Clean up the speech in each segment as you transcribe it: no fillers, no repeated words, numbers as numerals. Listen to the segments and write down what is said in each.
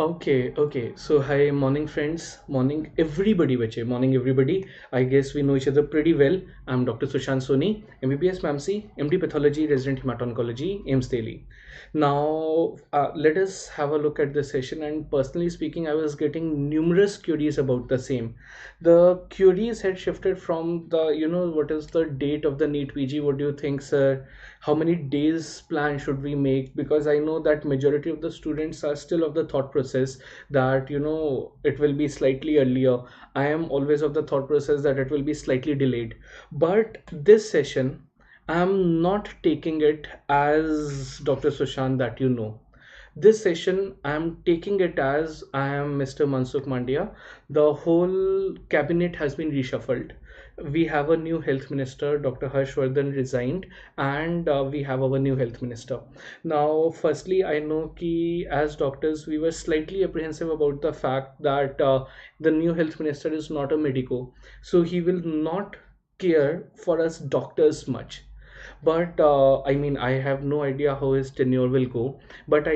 Okay. So, hi, morning, friends. Morning, everybody, bache. Morning, everybody. I guess we know each other pretty well. I'm Dr. Sushant Soni, MBBS MAMC, MD Pathology, Resident Hemat-oncology, AIIMS Delhi. Now, let us have a look at this session. And personally speaking, I was getting numerous queries about the same. The queries had shifted from what is the date of the NEET PG? What do you think, sir? How many days plan should we make? Because I know that majority of the students are still of the thought process that it will be slightly earlier. I am always of the thought process that it will be slightly delayed, but this session I'm not taking it as Dr. Sushant that this session I'm taking it as I am Mr. Mansukh Mandia. The whole cabinet has been reshuffled. We have a new health minister. Dr. Harshvardhan resigned, and we have our new health minister. Now, firstly, I know ki as doctors we were slightly apprehensive about the fact that the new health minister is not a medico, so he will not care for us doctors much. But I mean, I have no idea how his tenure will go, but I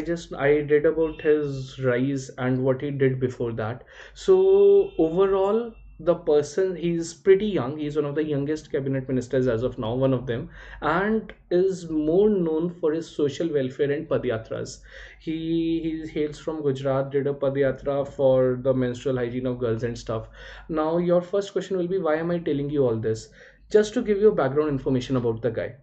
read about his rise and what he did before that. So overall, the person, he's pretty young. He's one of the youngest cabinet ministers as of now, one of them, and is more known for his social welfare and padyatras. He hails from Gujarat, did a padyatra for the menstrual hygiene of girls and stuff. Now your first question will be, why am I telling you all this? Just to give you background information about the guy.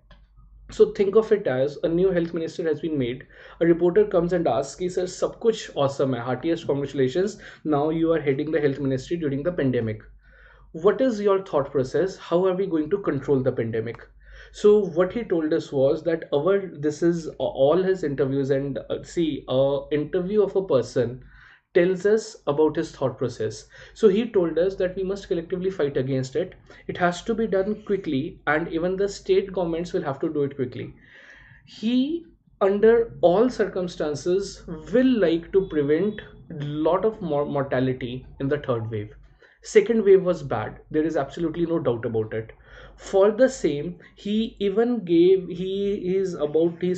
So think of it as a new health minister has been made. A reporter comes and asks, "Ki, sir, sab kuch awesome hai. Heartiest congratulations. Now you are heading the health ministry during the pandemic. What is your thought process? How are we going to control the pandemic?" So what he told us was that this is all his interviews, and see, a interview of a person tells us about his thought process. So he told us that we must collectively fight against it. It has to be done quickly, and even the state governments will have to do it quickly. He, under all circumstances, will like to prevent a lot of more mortality in the third wave. Second wave was bad. There is absolutely no doubt about it. For the same, he's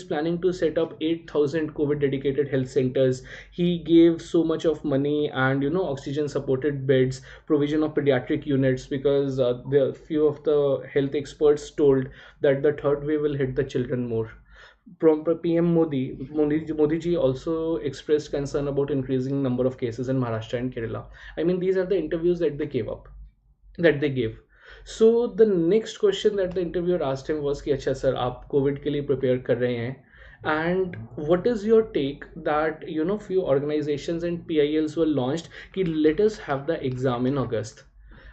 planning to set up 8,000 COVID dedicated health centers. He gave so much of money and oxygen supported beds, provision of pediatric units, because the few of the health experts told that the third wave will hit the children more. PM Modi ji also expressed concern about increasing number of cases in Maharashtra and Kerala. I mean, these are the interviews that they gave. So the next question that the interviewer asked him was कि अच्छा sir, आप COVID के लिए prepare कर रहे हैं, and what is your take that few organizations and PILs were launched कि let us have the exam in August.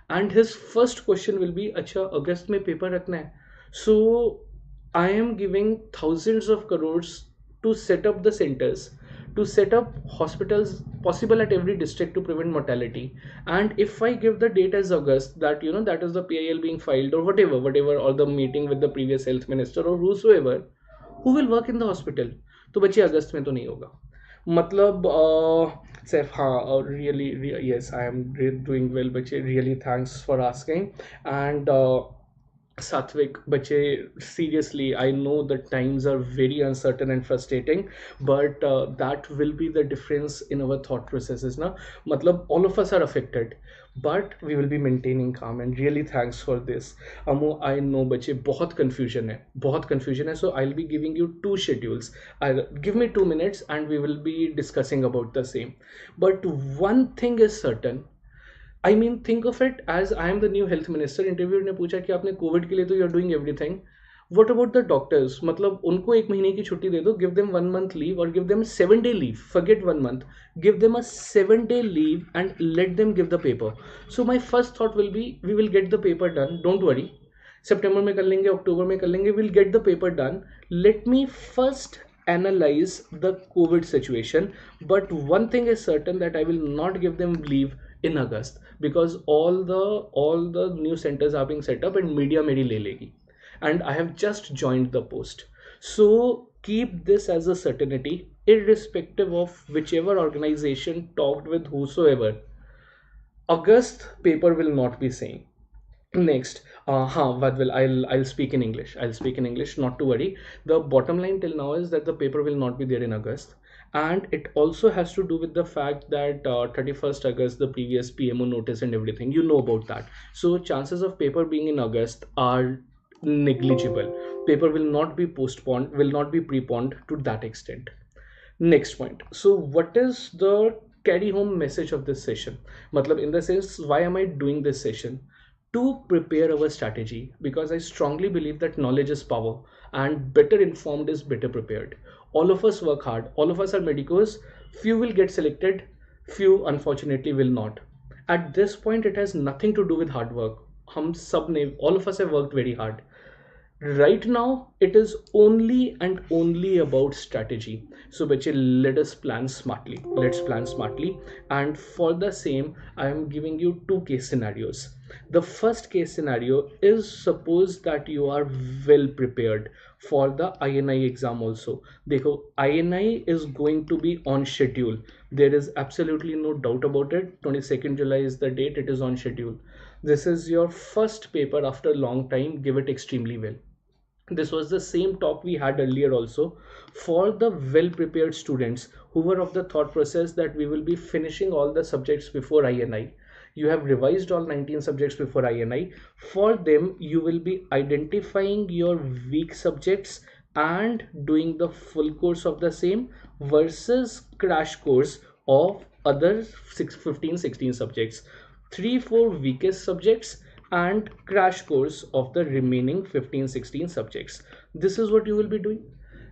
And his first question will be, अच्छा अगस्त में पेपर रखना है, so I am giving thousands of crores to set up the centers, to set up hospitals possible at every district to prevent mortality. And if I give the date as August, that that is the PIL being filed, or whatever, or the meeting with the previous health minister or whosoever, who will work in the hospital? तो बच्चे अगस्त में तो नहीं होगा. मतलब सिर्फ हाँ, और really, yes, I am doing well बच्चे, really thanks for asking. And Satvik, bache, seriously, I know the times are very uncertain and frustrating, but that will be the difference in our thought processes. Na, matlab, all of us are affected, but we will be maintaining calm. And really, thanks for this. Amu, I know, bache, बहुत confusion है. So I'll be giving you two schedules. Give me 2 minutes, and we will be discussing about the same. But one thing is certain. I mean think of it as I am the new health minister. Interviewer ने पूछा कि आपने Covid के लिए तो you are doing everything, what about the doctors? मतलब उनको 1 महीने की छुट्टी दे दो, गिव देम 1 month लीव, और give them 7 day leave. Forget 1 month, give them a 7 day leave and let them give the paper. So my first thought will be, we will get the paper done, don't worry. सितंबर में कर लेंगे, अक्टूबर में कर लेंगे, will get the paper done. Let me first analyze the COVID situation. But one thing is certain, that I will not give them leave in August, because all the new centers are being set up and media meri le legi, and I have just joined the post. So keep this as a certainty, irrespective of whichever organization talked with whosoever. August paper will not be same. Next, Vadvil, I'll speak in English. I'll speak in English, not to worry. The bottom line till now is that the paper will not be there in August, and it also has to do with the fact that 31st August, the previous PMO notice and everything, you know about that. So chances of paper being in August are negligible. Paper will not be postponed, will not be preponed to that extent. Next point. So what is the carry home message of this session? Matlab, in the sense, why am I doing this session? To prepare our strategy, because I strongly believe that knowledge is power and better informed is better prepared. All of us work hard. All of us are medicos. Few will get selected. Few unfortunately will not. At this point, it has nothing to do with hard work. हम सब ने, all of us have worked very hard. Right now it is only and only about strategy. So bache, let us plan smartly. Let's plan smartly. And for the same, I am giving you two case scenarios. The first case scenario is, suppose that you are well prepared for the INI exam also. Dekho, INI is going to be on schedule. There is absolutely no doubt about it. 22nd July is the date. It is on schedule. This is your first paper after a long time. Give it extremely well. This was the same talk we had earlier also. For the well prepared students who were of the thought process that we will be finishing all the subjects before INI, you have revised all 19 subjects before INI. For them, you will be identifying your weak subjects and doing the full course of the same versus crash course of other 15, 16 subjects. 3, 4 weakest subjects and crash course of the remaining 15, 16 subjects. This is what you will be doing.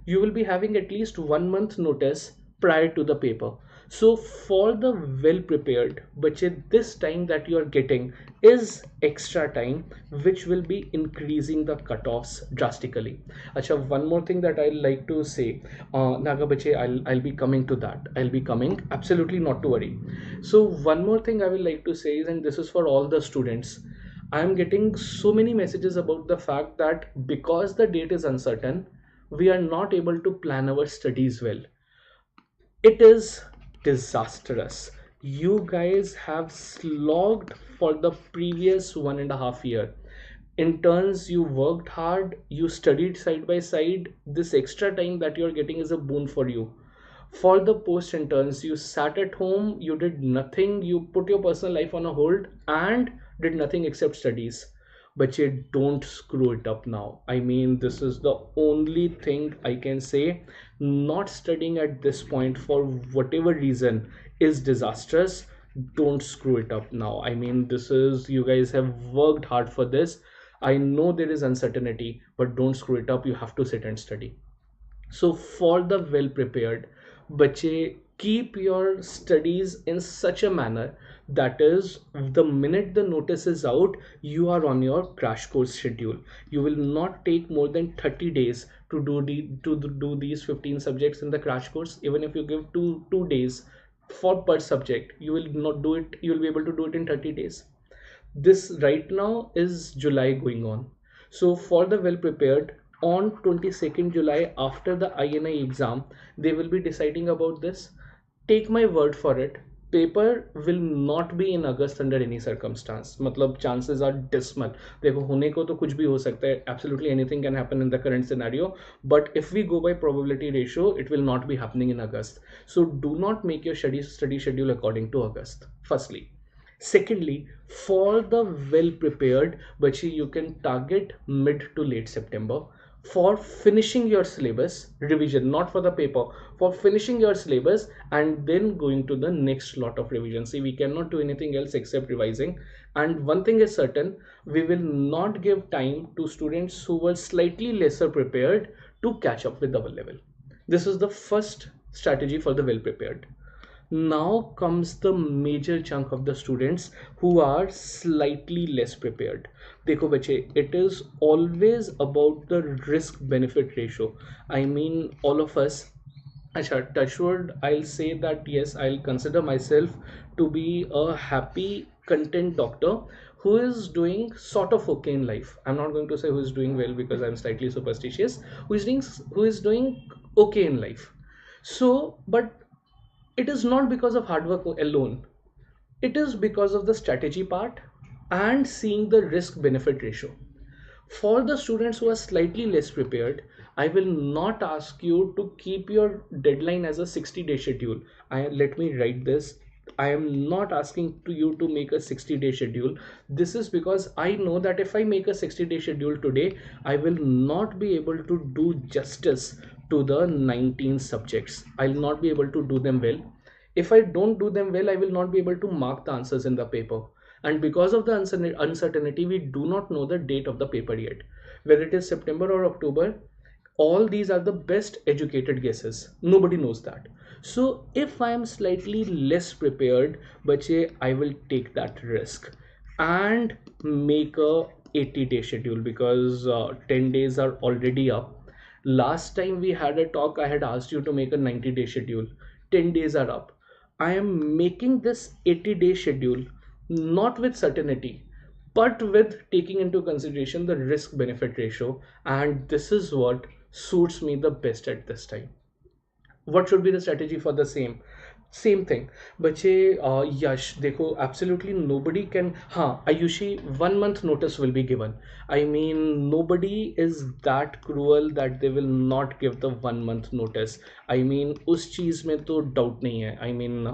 You will be having at least 1 month notice prior to the paper. So for the well prepared bache, this time that you are getting is extra time, which will be increasing the cutoffs drastically. Acha, one more thing that I'd like to say, Naga bache, I'll be coming to that. I'll be coming, absolutely not to worry. So one more thing I will like to say is, and this is for all the students, I am getting so many messages about the fact that because the date is uncertain, we are not able to plan our studies well. It is disastrous. You guys have slogged for the previous 1.5 year. Interns, you worked hard, you studied side by side. This extra time that you're getting is a boon for you. For the post interns, you sat at home, you did nothing, you put your personal life on a hold and did nothing except studies. But you don't screw it up now. I mean, this is the only thing I can say. Not studying at this point for whatever reason is disastrous. Don't screw it up now. I mean, this is, you guys have worked hard for this. I know there is uncertainty, but don't screw it up. You have to sit and study. So for the well prepared, bache, keep your studies in such a manner that is, the minute the notice is out, you are on your crash course schedule. You will not take more than 30 days to do these 15 subjects in the crash course. Even if you give two days for per subject, you will not do it. You will be able to do it in 30 days. This right now is July going on. So for the well prepared, on 22nd July after the INI exam, they will be deciding about this. Take my word for it. Paper will not be in August under any circumstance. मतलब chances are dismal. देखो होने को तो कुछ भी हो सकता है. Absolutely anything can happen in the current scenario. But if we go by probability ratio, it will not be happening in August. So do not make your study schedule according to August. Firstly. Secondly, for the well prepared, Bachi, you can target mid to late September for finishing your syllabus revision, not for the paper, for finishing your syllabus and then going to the next lot of revision. See, we cannot do anything else except revising. And one thing is certain, we will not give time to students who were slightly lesser prepared to catch up with our level. This is the first strategy for the well prepared. Now comes the major chunk of the students who are slightly less prepared. देखो बच्चे, it is always about the risk benefit ratio. I mean, all of us, अच्छा, touchwood, I'll say that yes, I'll consider myself to be a happy content doctor who is doing sort of okay in life. I'm not going to say who is doing well because I'm slightly superstitious. Who is doing okay in life. So, but it is not because of hard work alone. It is because of the strategy part and seeing the risk benefit ratio. For the students who are slightly less prepared, I will not ask you to keep your deadline as a 60-day schedule. Let me write this. I am not asking to you to make a 60-day schedule. This is because I know that if I make a 60-day schedule today, I will not be able to do justice to the 19 subjects. I'll not be able to do them well. If I don't do them well, I will not be able to mark the answers in the paper. And because of the uncertainty, we do not know the date of the paper yet. Whether it is September or October, all these are the best educated guesses. Nobody knows that. So if I am slightly less prepared, bache, I will take that risk and make a 80-day schedule, because 10 days are already up. Last time we had a talk, I had asked you to make a 90-day schedule. 10 days are up. I am making this 80-day schedule not with certainty, but with taking into consideration the risk benefit ratio, and this is what suits me the best at this time. What should be the strategy for the same thing? बच्चे यश देखो, absolutely nobody can, हाँ Ayushi, 1 month notice will be given. I mean, nobody is that cruel that they will not give the 1 month notice. I mean, उस चीज में तो doubt नहीं है. I mean,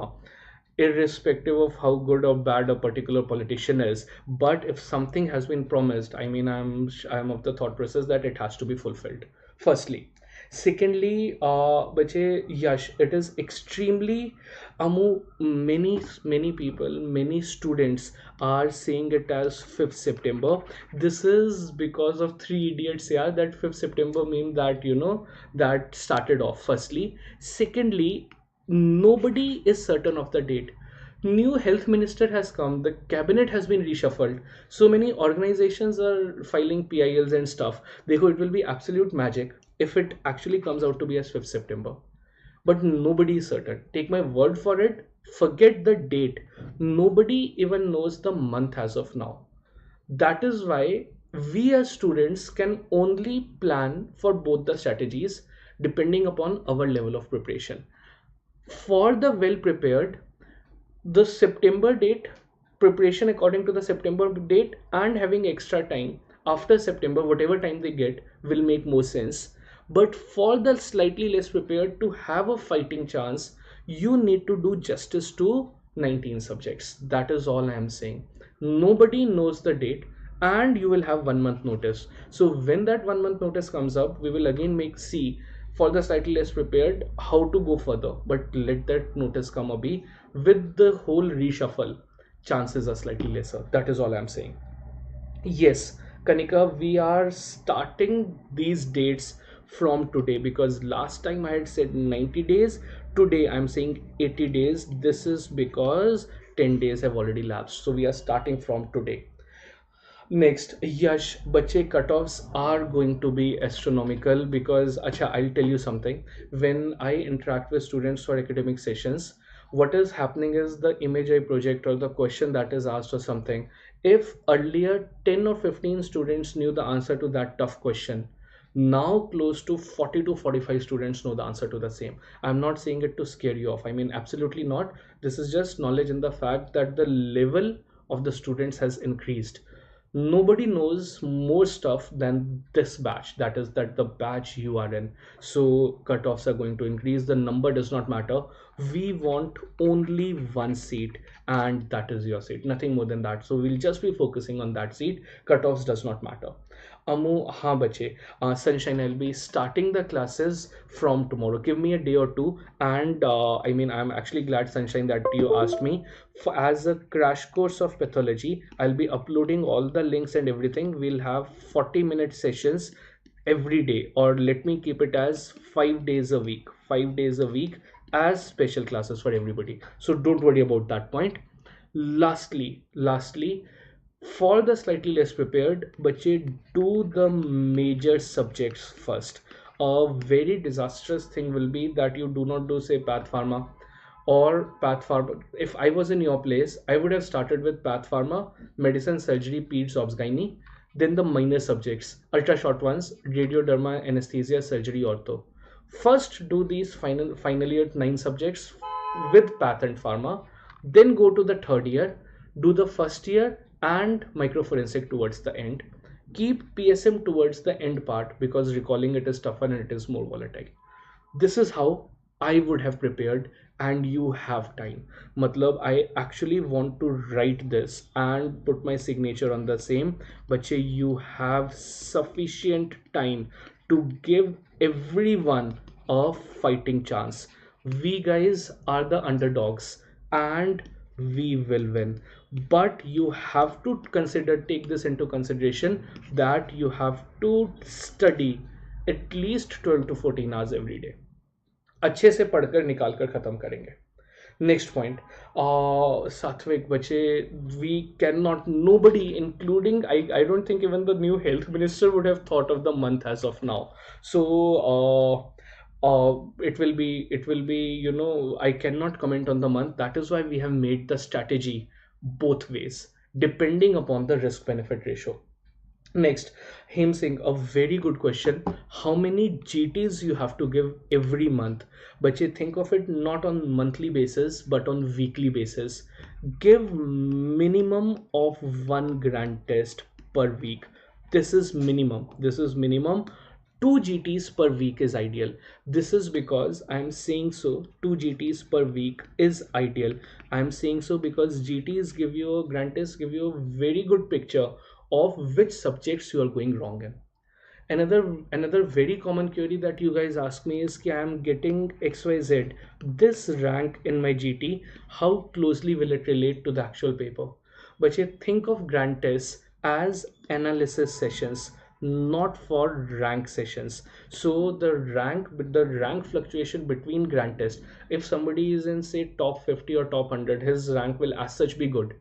irrespective of how good or bad a particular politician is, but if something has been promised, I mean, I'm of the thought process that it has to be fulfilled, firstly. Secondly, bache, yash, it is extremely amu, many people, many students are saying it as 5th September. This is because of Three Idiots. Yeah, that 5th September meme that, you know, that started off, firstly. Secondly, nobody is certain of the date. New health minister has come, the cabinet has been reshuffled, so many organizations are filing PILs and stuff. Dekho, it will be absolute magic if it actually comes out to be as 5th September, but nobody is certain. Take my word for it, forget the date. Nobody even knows the month as of now. That is why we as students can only plan for both the strategies depending upon our level of preparation. For the well prepared, the September date, preparation according to the September date, and having extra time after September, whatever time they get, will make more sense. But for the slightly less prepared to have a fighting chance, you need to do justice to 19 subjects. That is all I am saying. Nobody knows the date, and you will have 1 month notice. So when that 1 month notice comes up, we will again see for the slightly less prepared how to go further. But let that notice come abhi. With the whole reshuffle, chances are slightly lesser. That is all I'm saying. Yes, Kanika, we are starting these dates from today, because last time I had said 90 days. Today I'm saying 80 days. This is because 10 days have already lapsed. So we are starting from today. Next, Yash, bache, cutoffs are going to be astronomical, because, acha, I'll tell you something. When I interact with students for academic sessions, what is happening is the image I project or the question that is asked or something. If earlier 10 or 15 students knew the answer to that tough question, now close to 40 to 45 students know the answer to the same. I'm not saying it to scare you off. I mean, absolutely not. This is just knowledge in the fact that the level of the students has increased. Nobody knows more stuff than this batch, that is that the batch you are in. So cutoffs are going to increase. The number does not matter. We want only one seat, and that is your seat, nothing more than that. So we'll just be focusing on that seat. Cutoffs does not matter. Amu, हाँ बच्चे, Sunshine, I'll be starting the classes from tomorrow. Give me a day or two, and I mean, I'm actually glad, Sunshine, that you asked me. As a crash course of pathology, I'll be uploading all the links and everything. We'll have 40-minute sessions every day, or let me keep it as 5 days a week. 5 days a week as special classes for everybody. So don't worry about that point. Lastly, for the slightly less prepared, bache, do the major subjects first. A very disastrous thing will be that you do not do, say, path pharma or path pharma. If I was in your place, I would have started with path pharma, medicine, surgery, peds, obs, gynae, then the minor subjects, ultra short ones, radioderma, anesthesia, surgery, ortho. First do these final year 9 subjects with path and pharma, then go to the third year, do the first year and microforensic towards the end. Keep PSM towards the end part because recalling it is tougher and it is more volatile. This is how I would have prepared, and you have time. Matlab, I actually want to write this and put my signature on the same. But you have sufficient time to give everyone a fighting chance. We guys are the underdogs and we will win. But you have to take this into consideration that you have to study at least 12 to 14 hours every day. अच्छे से पढ़कर निकाल कर ख़त्म करेंगे. Next point, Satvik Bache, we cannot, nobody, including, I don't think even the new health minister would have thought of the month as of now. So, it will be, I cannot comment on the month. That is why we have made the strategy both ways, depending upon the risk benefit ratio. Next, Hem Singh, a very good question. How many GTs you have to give every month? But you think of it not on monthly basis, but on weekly basis. Give minimum of 1 grand test per week. This is minimum. 2 GTs per week is ideal. This is because I'm saying so. 2 GTs per week is ideal. I'm saying so because GTs give you a grand test, give you a very good picture of which subjects you are going wrong in. Another very common query that you guys ask me is, I am getting XYZ, this rank in my GT, how closely will it relate to the actual paper? But you think of grand tests as analysis sessions, not for rank sessions. So the rank fluctuation between grand tests, if somebody is in say top 50 or top 100, his rank will as such be good.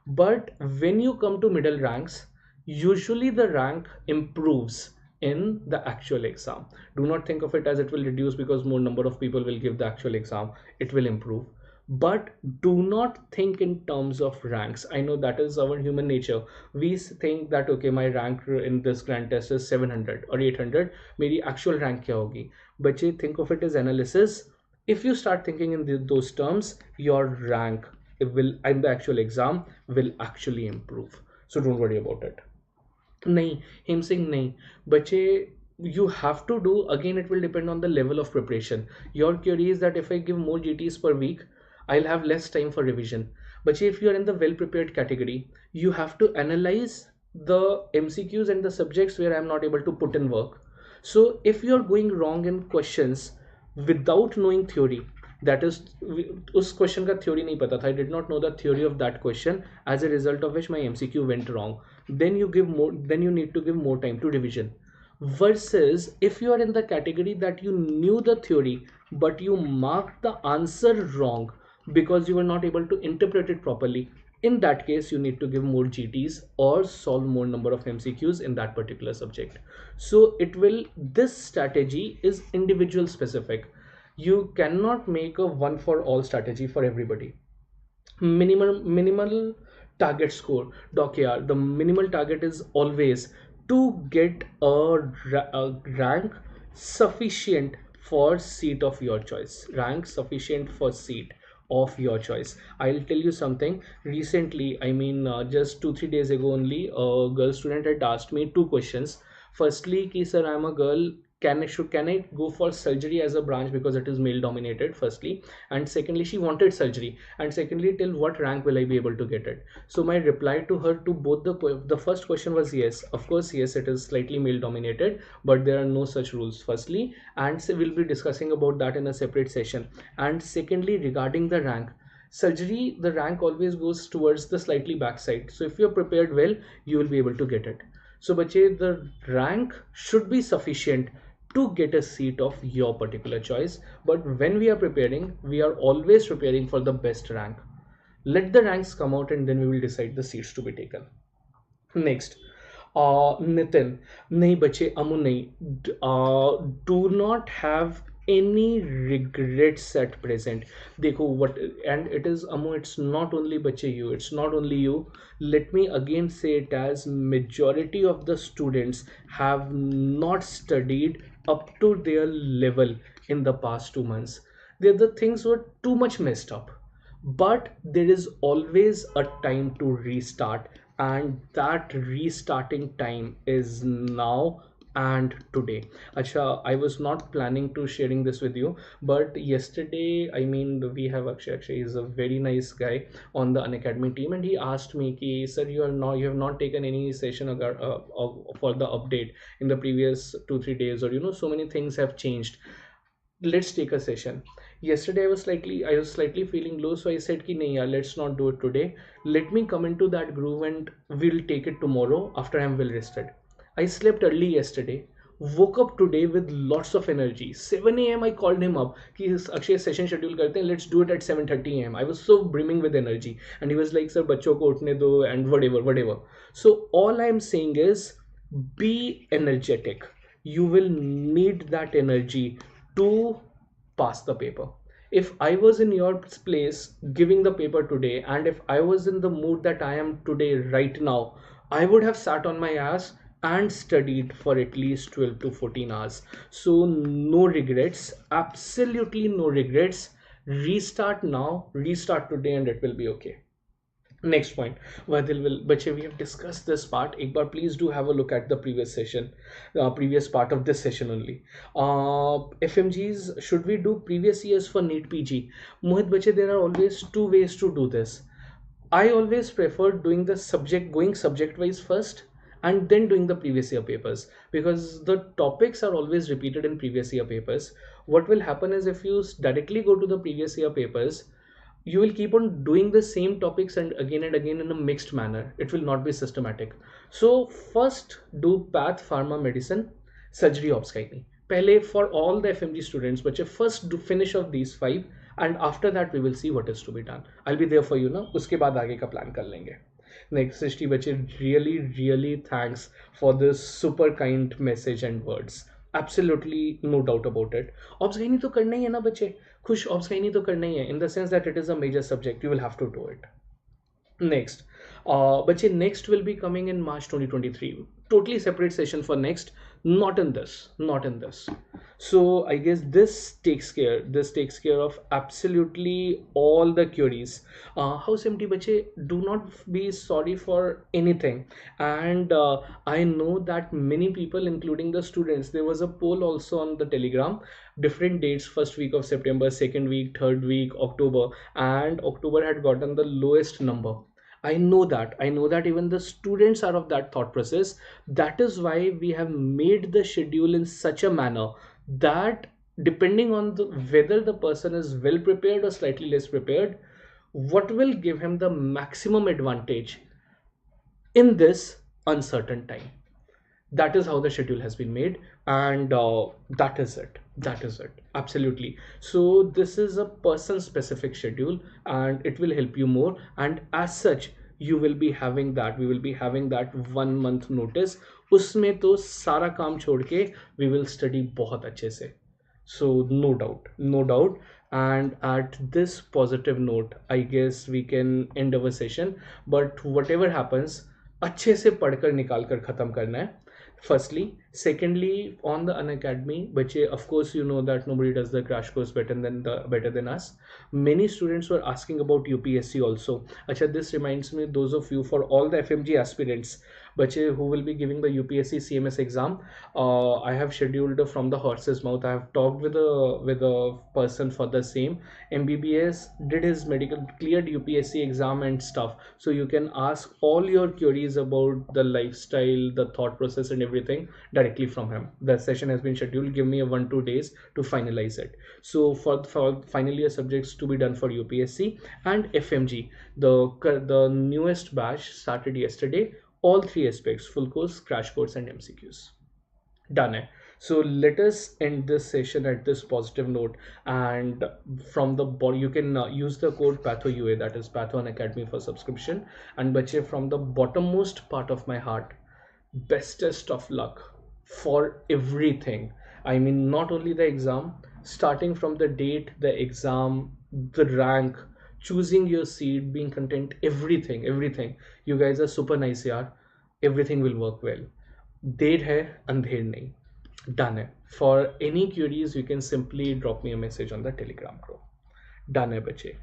But when you come to middle ranks, usually the rank improves in the actual exam. Do not think of it as it will reduce because more number of people will give the actual exam. It will improve. But do not think in terms of ranks. I know that is our human nature. We think that okay, my rank in this grand test is 700 or 800. Meri actual rank kya hogi? But you think of it as analysis. If you start thinking in those terms, your rank will in the actual exam will actually improve. So don't worry about it. नहीं, him saying नहीं, बच्चे, you have to do, again it will depend on the level of preparation. Your query is that if I give more GTs per week, I'll have less time for revision. But if you are in the well prepared category, you have to analyze the MCQs and the subjects where I'm not able to put in work. So if you are going wrong in questions without knowing theory, that is, उस question का theory नहीं पता था, I did not know the theory of that question, as a result of which my MCQ went wrong, then you need to give more time to revision. Versus if you are in the category that you knew the theory but you marked the answer wrong because you were not able to interpret it properly, in that case you need to give more GTs or solve more number of MCQs in that particular subject. So this strategy is individual specific. You cannot make a one for all strategy for everybody. Minimal target score, doc yaar, the minimal target is always to get a rank sufficient for seat of your choice. I'll tell you something. Recently, I mean just 2-3 days ago only, a girl student had asked me 2 questions. Firstly, ki sir, I'm a girl, can I go for surgery as a branch because it is male dominated, firstly, and secondly she wanted surgery, and secondly till what rank will I be able to get it? So my reply to her to both the first question was yes, of course, yes, it is slightly male dominated, but there are no such rules, firstly, and so we'll be discussing about that in a separate session. And secondly, regarding the rank, surgery, the rank always goes towards the slightly backside, so if you're prepared well, you will be able to get it. So bache, the rank should be sufficient to get a seat of your particular choice. But when we are preparing, we are always preparing for the best rank. Let the ranks come out and then we will decide the seats to be taken. Next, Nitin, nahi bache, amu nahi, do not have any regrets at present. Dekho what, and it is amu, it's not only bache you, it's not only you. Let me again say it as majority of the students have not studied up to their level in the past 2 months. The things were too much messed up, but there is always a time to restart. and that restarting time is now and today. Acha, I was not planning to sharing this with you, but yesterday, I mean, we have Akshay is a very nice guy on the Unacademy team, and he asked me ki, sir, you have not taken any session for the update in the previous 2 3 days, or so many things have changed, let's take a session. Yesterday I was slightly feeling low, so I said ki nahi yaar, let's not do it today. Let me come into that groove and we'll take it tomorrow after I'm well rested. I slept early yesterday, woke up today with lots of energy. 7 a.m. I called him up कि Akshay session schedule करते हैं, let's do it at 7:30 a.m. I was so brimming with energy, and he was like, sir, बच्चों को उठने दो and whatever. So all I'm saying is, be energetic. You will need that energy to pass the paper. If I was in your place giving the paper today, and if I was in the mood that I am today right now, I would have sat on my ass and studied for at least 12 to 14 hours. So no regrets, absolutely no regrets. Restart now, restart today, and it will be okay. Next point, Vadil will, Bache, we have discussed this part. एक बार please do have a look at the previous session, previous part of this session only. FMGs, should we do previous years for NEET PG? Mohit Bache, there are always two ways to do this. I always prefer doing going subject wise first, and then doing the previous year papers, because the topics are always repeated in previous year papers. What will happen is, if you directly go to the previous year papers, you will keep on doing the same topics and again in a mixed manner. It will not be systematic. So first do path, pharma, medicine, surgery, obs gynae. Pehle for all the FMG students, but first do finish off these 5, and after that we will see what is to be done. I'll be there for you ना, उसके बाद आगे का plan कर लेंगे. Next, Srishti Bache, really thanks for this super kind message and words. Absolutely no doubt about it. Obs gynae तो करना ही है ना बच्चे, खुश ऑब्स gynae तो करना ही है, in the sense that it is a major subject, you will have to do it. Next, next will be coming in March 2023. Totally separate session for next, not in this. So I guess this takes care of absolutely all the queries. House empty bache, do not be sorry for anything. And I know that many people, including the students, there was a poll also on the Telegram, different dates, first week of September, second week, third week, October, and October had gotten the lowest number. I know that even the students are of that thought process. That is why we have made the schedule in such a manner that, depending on whether the person is well prepared or slightly less prepared, what will give him the maximum advantage in this uncertain time. That is how the schedule has been made, and that is it, absolutely. So this is a person specific schedule, and it will help you more, and as such we will be having that 1 month notice. उसमें तो सारा काम छोड़ के we will study बहुत अच्छे से. So no doubt. And at this positive note, I guess we can end our session. But whatever happens, अच्छे से पढ़कर निकाल कर ख़त्म करना है. Firstly, secondly, on the Unacademy, which of course you know that nobody does the crash course better than us. Many students were asking about UPSC also. Acha, this reminds me, those of you, for all the FMG aspirants, who will be giving the UPSC-CMSE exam, I have scheduled from the horse's mouth. I have talked with a person for the same. MBBS did his medical, cleared UPSC exam and stuff. So you can ask all your queries about the lifestyle, the thought process and everything directly from him. The session has been scheduled. Give me a 1-2 days to finalize it. So for final year subjects to be done for UPSC and FMG, the newest batch started yesterday. All 3 aspects: full course, crash course and MCQs. Done it. So let us end this session at this positive note, and from the bottom you can use the code PATHOUA, that is Patho Unacademy for subscription. And bache, from the bottommost part of my heart, bestest of luck for everything. I mean, not only the exam, starting from the date, the exam, the rank, choosing your seat, being content, everything. You guys are super nice, yaar. Everything will work well. देर है अंधेर नहीं. Done it. For any queries, you can simply drop me a message on the Telegram group. Done है बच्चे.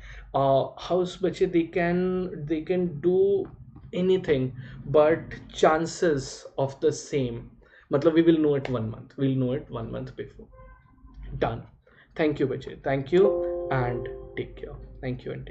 House बच्चे, they can do anything, but chances of the same, matlab we will know it 1 month, we'll know it 1 month before. Done. Thank you bache, thank you, and take care. Thank you and take care.